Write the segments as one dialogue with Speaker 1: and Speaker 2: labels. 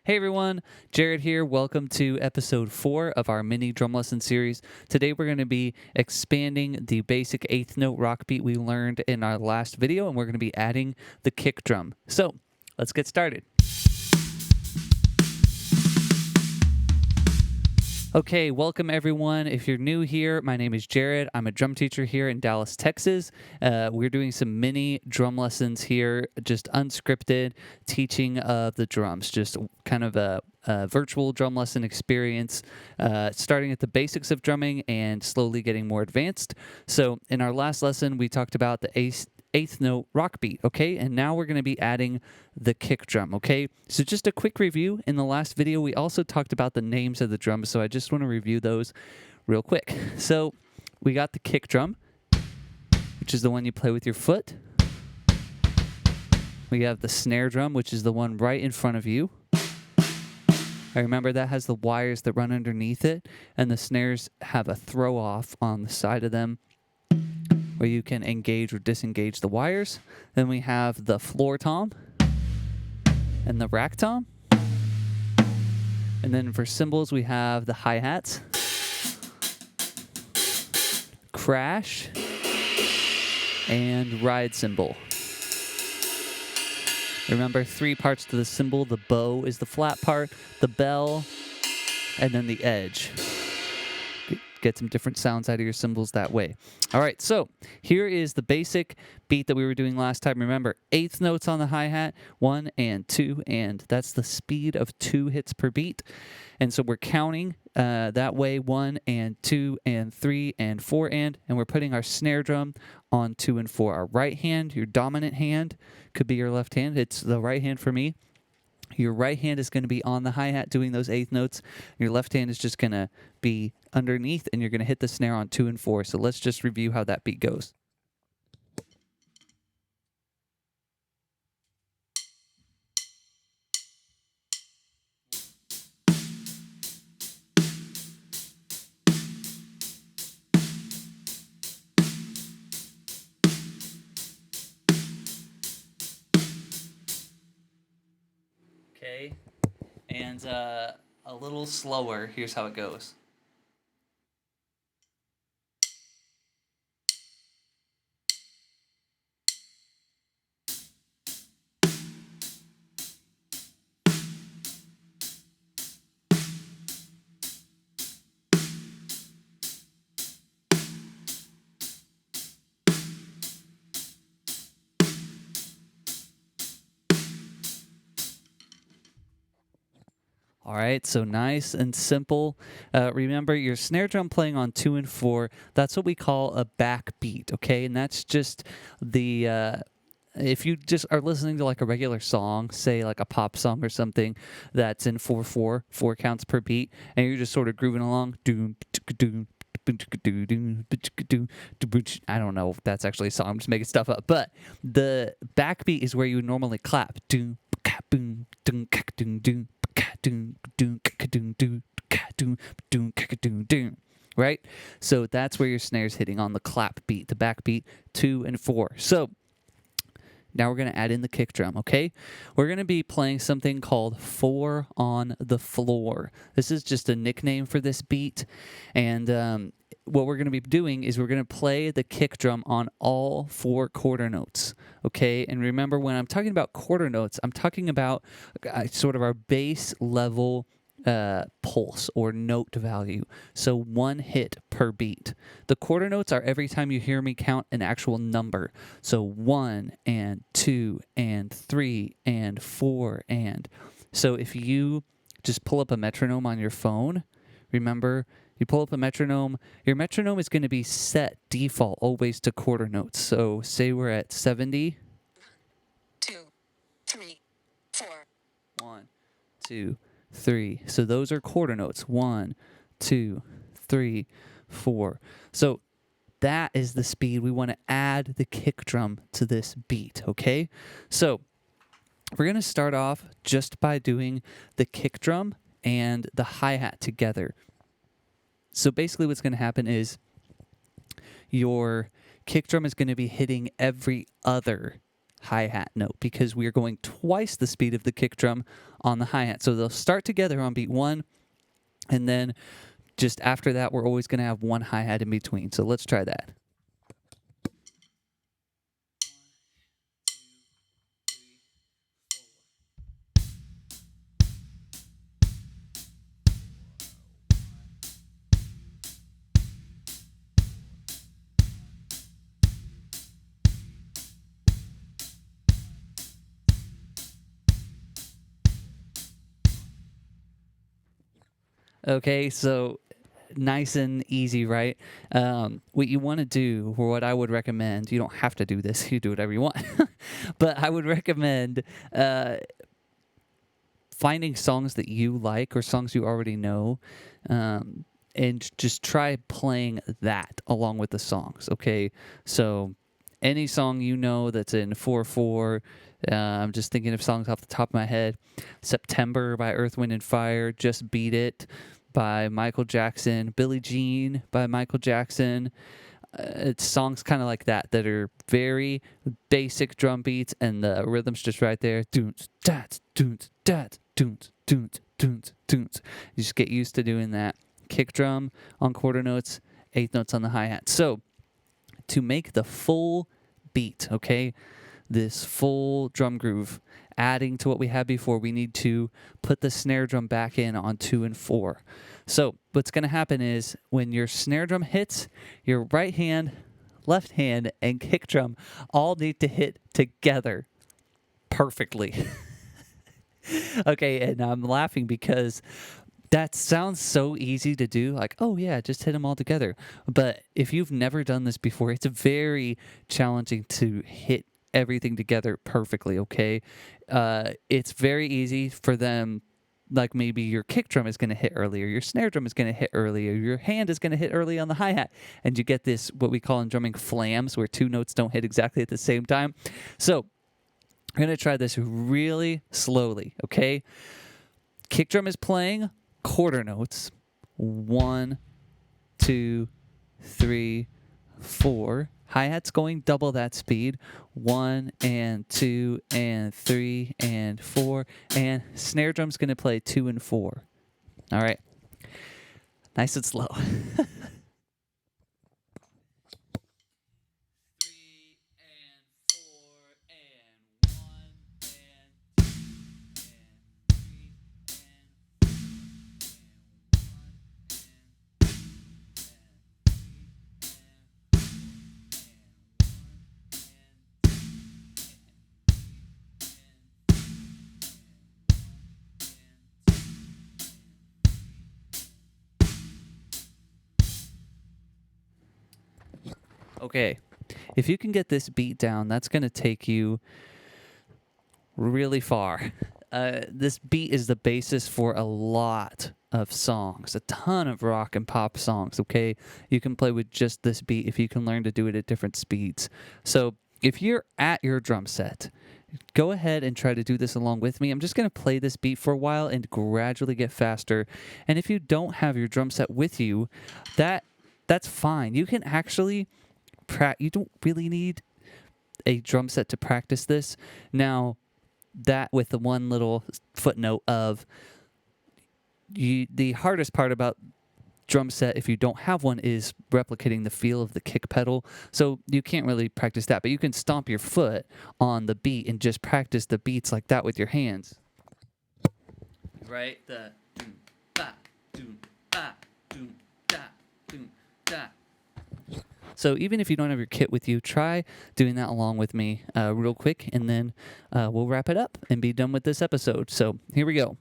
Speaker 1: Hey everyone, Jared here. Welcome to episode 4 of our mini drum lesson series. Today we're going to be expanding the basic eighth note rock beat we learned in our last video, and we're going to be adding the kick drum. So let's get started. Okay, welcome everyone. If you're new here, my name is Jared. I'm a drum teacher here in Dallas, Texas. We're doing some mini drum lessons here, just unscripted teaching of the drums, just kind of a virtual drum lesson experience, starting at the basics of drumming and slowly getting more advanced. So in our last lesson, we talked about the eighth note rock beat, okay? And now we're going to be adding the kick drum, okay? So just a quick review. In the last video, we also talked about the names of the drums, so I just want to review those real quick. So we got the kick drum, which is the one you play with your foot. We have the snare drum, which is the one right in front of you. I remember that has the wires that run underneath it, and the snares have a throw off on the side of them where you can engage or disengage the wires. Then we have the floor tom and the rack tom. And then for cymbals, we have the hi-hats, crash, and ride cymbal. Remember, 3 parts to the cymbal. The bow is the flat part, the bell, and then the edge. Get some different sounds out of your cymbals that way. All right, so here is the basic beat that we were doing last time. Remember, eighth notes on the hi-hat, 1 and 2, and that's the speed of 2 hits per beat. And so we're counting that way, 1 and 2 and 3 and 4 and we're putting our snare drum on 2 and 4. Our right hand, your dominant hand, could be your left hand. It's the right hand for me. Your right hand is going to be on the hi-hat doing those eighth notes. Your left hand is just going to be underneath, and you're going to hit the snare on 2 and 4. So let's just review how that beat goes. Okay, and a little slower. Here's how it goes. All right, so nice and simple. Remember, your snare drum playing on 2 and 4, that's what we call a backbeat, okay? And that's just the... if you just are listening to like a regular song, say like a pop song or something that's in 4/4, 4 counts per beat, and you're just sort of grooving along, I don't know if that's actually a song, I'm just making stuff up, but the backbeat is where you would normally clap. Right? So that's where your snare's hitting on the clap beat, the backbeat, 2 and 4. So now we're going to add in the kick drum, okay? We're going to be playing something called 4 on the floor. This is just a nickname for this beat, and what we're going to be doing is we're going to play the kick drum on all 4 quarter notes, okay? And remember, when I'm talking about quarter notes, I'm talking about sort of our base level pulse or note value. So 1 hit per beat. The quarter notes are every time you hear me count an actual number. So 1 and 2 and 3 and 4 and. So if you just pull up a metronome on your phone, remember, you pull up a metronome, your metronome is going to be set default always to quarter notes. So say we're at 70.
Speaker 2: 2, 3, 4.
Speaker 1: 1, 2, 3. So those are quarter notes. 1, 2, 3, 4. So that is the speed. We want to add the kick drum to this beat, okay? So we're going to start off just by doing the kick drum and the hi-hat together. So basically what's going to happen is your kick drum is going to be hitting every other hi-hat note because we are going twice the speed of the kick drum on the hi-hat. So they'll start together on beat 1, and then just after that, we're always going to have one hi-hat in between. So let's try that. Okay, so nice and easy, right? What you want to do, or what I would recommend, you don't have to do this, you do whatever you want, but I would recommend finding songs that you like or songs you already know, and just try playing that along with the songs, okay? So any song you know that's in 4/4, I'm just thinking of songs off the top of my head. September by Earth, Wind, and Fire, Just Beat It by Michael Jackson, Billie Jean by Michael Jackson. It's songs kind of like that are very basic drum beats, and the rhythm's just right there. Doons, dat, doons, dat, doons, doons, doons, doons. You just get used to doing that. Kick drum on quarter notes, eighth notes on the hi-hat. So to make the full beat, okay, this full drum groove, adding to what we had before, we need to put the snare drum back in on 2 and 4. So what's going to happen is when your snare drum hits, your right hand, left hand, and kick drum all need to hit together perfectly. Okay, and I'm laughing because that sounds so easy to do, like, oh yeah, just hit them all together. But if you've never done this before, it's very challenging to hit everything together perfectly, okay? It's very easy for them, like maybe your kick drum is going to hit earlier, your snare drum is going to hit earlier, your hand is going to hit early on the hi-hat, and you get this, what we call in drumming, flams, where two notes don't hit exactly at the same time. So we're going to try this really slowly, okay? Kick drum is playing quarter notes. 1, 2, 3, 4. Hi-hat's going double that speed. 1 and 2 and 3 and 4. And snare drum's going to play 2 and 4. All right. Nice and slow. 3 and 4 and 1 and 2 and 3 Okay, if you can get this beat down, that's going to take you really far. This beat is the basis for a lot of songs, a ton of rock and pop songs, okay? You can play with just this beat if you can learn to do it at different speeds. So if you're at your drum set, go ahead and try to do this along with me. I'm just going to play this beat for a while and gradually get faster. And if you don't have your drum set with you, that's fine. You can actually you don't really need a drum set to practice this. Now, that with the one little footnote of the hardest part about drum set, if you don't have one, is replicating the feel of the kick pedal. So you can't really practice that, but you can stomp your foot on the beat and just practice the beats like that with your hands. Right? The doom, ba, doom, ba, doom, da, doom, da. So even if you don't have your kit with you, try doing that along with me real quick, and then we'll wrap it up and be done with this episode. So here we go.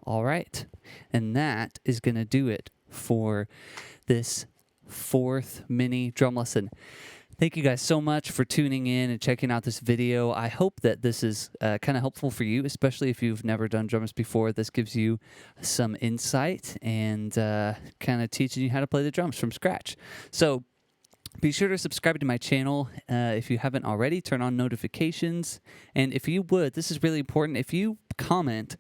Speaker 1: All right. And that is going to do it for this 4th mini drum lesson. Thank you guys so much for tuning in and checking out this video. I hope that this is kind of helpful for you, especially if you've never done drums before. This gives you some insight and kind of teaching you how to play the drums from scratch. So be sure to subscribe to my channel if you haven't already. Turn on notifications. And if you would, this is really important, if you comment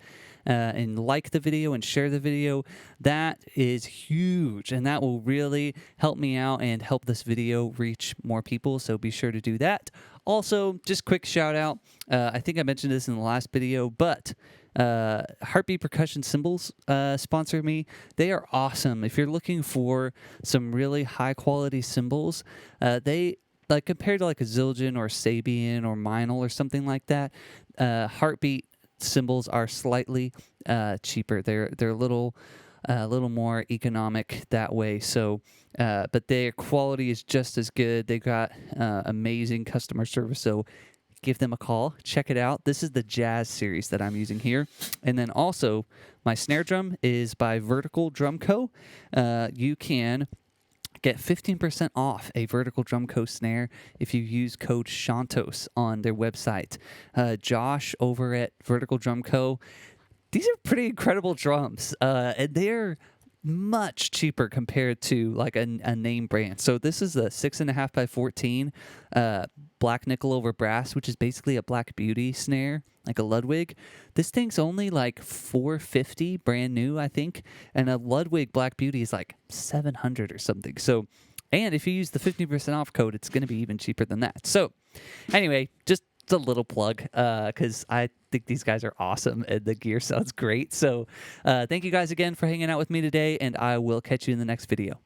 Speaker 1: and like the video and share the video, that is huge. And that will really help me out and help this video reach more people. So be sure to do that. Also, just quick shout out. I think I mentioned this in the last video, but Heartbeat Percussion Cymbals sponsor me. They are awesome. If you're looking for some really high quality cymbals, they like compared to like a Zildjian or Sabian or Meinl or something like that, Heartbeat cymbals are slightly cheaper. They're a little more economic that way. So, but their quality is just as good. They got amazing customer service. So give them a call. Check it out. This is the Jazz series that I'm using here. And then also my snare drum is by Vertical Drum Co. You can get 15% off a Vertical Drum Co. snare if you use code Chontos on their website. Josh over at Vertical Drum Co. These are pretty incredible drums, and they're much cheaper compared to like a name brand. So this is a 6.5 by 14 black nickel over brass, which is basically a Black Beauty snare, like a Ludwig. This thing's only like $450 brand new, I think, and a Ludwig Black Beauty is like $700 or something. So, and if you use the 50% off code, it's going to be even cheaper than that. So, anyway, just a little plug because I think these guys are awesome and the gear sounds great. So, thank you guys again for hanging out with me today, and I will catch you in the next video.